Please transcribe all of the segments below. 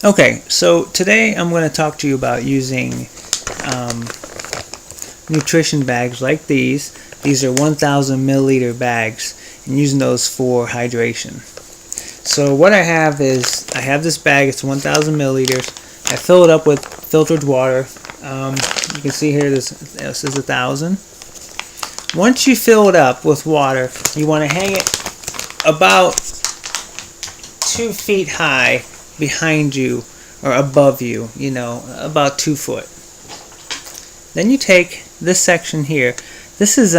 Okay, so today I'm going to talk to you about using nutrition bags like these. These are 1,000 milliliter bags, and using those for hydration. So what I have is, I have this bag, it's 1,000 milliliters. I fill it up with filtered water. You can see here this is 1,000. Once you fill it up with water, you want to hang it about 2 feet high behind you or above you, about 2 foot. Then you take this section here. This is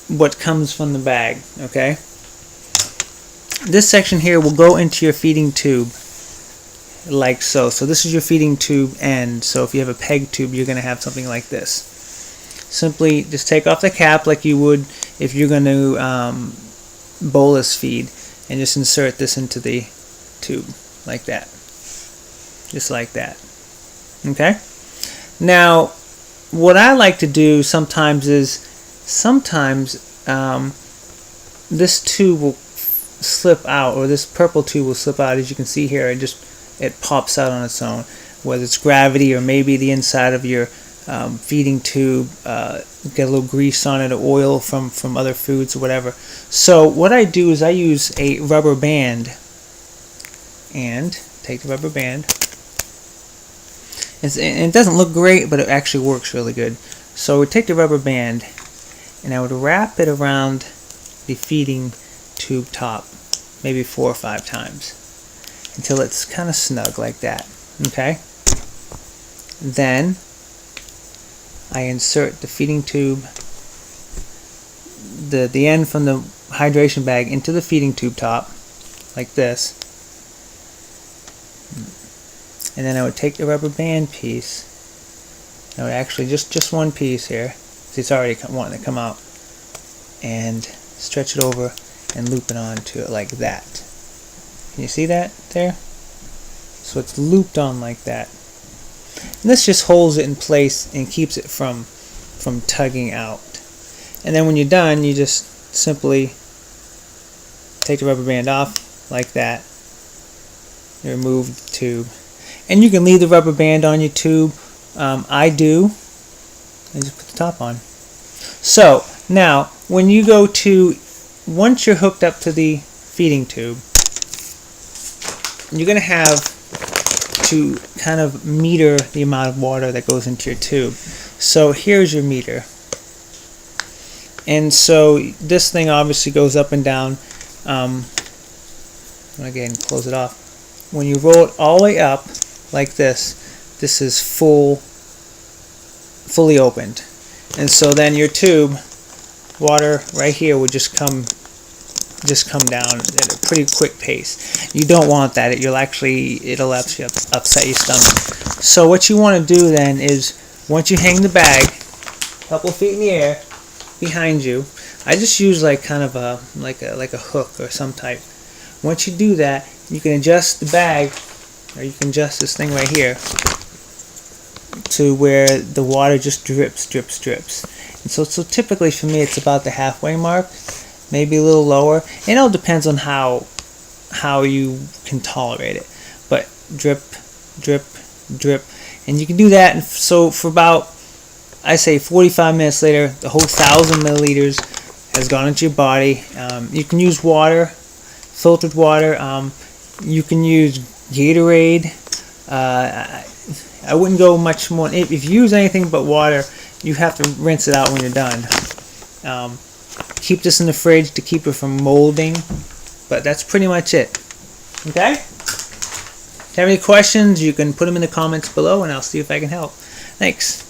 what comes from the bag, okay? This section here will go into your feeding tube like so. So this is your feeding tube end. So if you have a peg tube, you're going to have something like this. Simply just take off the cap like you would if you're going to bolus feed, and just insert this into the tube like that. Just like that. Okay? Now, what I like to do sometimes is, this tube will slip out, or this purple tube will slip out. As you can see here, it pops out on its own, whether it's gravity or maybe the inside of your feeding tube get a little grease on it, or oil from other foods or whatever. So what I do is I use a rubber band, and take the rubber band. It doesn't look great, but it actually works really good. So I would take the rubber band and I would wrap it around the feeding tube top, maybe 4 or 5 times, until it's kind of snug like that. Okay? Then I insert the feeding tube, the end from the hydration bag, into the feeding tube top like this. And then I would take the rubber band piece. I would actually just one piece here. See, it's already wanting to come out, and stretch it over and loop it onto it like that. Can you see that there? So it's looped on like that. And this just holds it in place and keeps it from tugging out. And then when you're done, you just simply take the rubber band off like that. You remove the tube. And you can leave the rubber band on your tube. I do. And just put the top on. So, now, when you go to, once you're hooked up to the feeding tube, you're going to have to kind of meter the amount of water that goes into your tube. So here's your meter. And so this thing obviously goes up and down. Again, close it off. When you roll it all the way up like this, this is fully opened. And so then your tube, water right here, would just come down at a pretty quick pace. You don't want that. It'll actually upset your stomach. So what you want to do then is, once you hang the bag a couple feet in the air behind you, I just use like kind of a hook or some type. Once you do that, you can adjust the bag, or you can adjust this thing right here to where the water just drips. And so typically for me, it's about the halfway mark, maybe a little lower. It all depends on how you can tolerate it. But drip, and you can do that. And so for about, I say 45 minutes later, the whole 1,000 milliliters has gone into your body. You can use water, filtered water. You can use Gatorade. I wouldn't go much more. If you use anything but water, you have to rinse it out when you're done. Keep this in the fridge to keep it from molding. But that's pretty much it. Okay? If you have any questions, you can put them in the comments below, and I'll see if I can help. Thanks.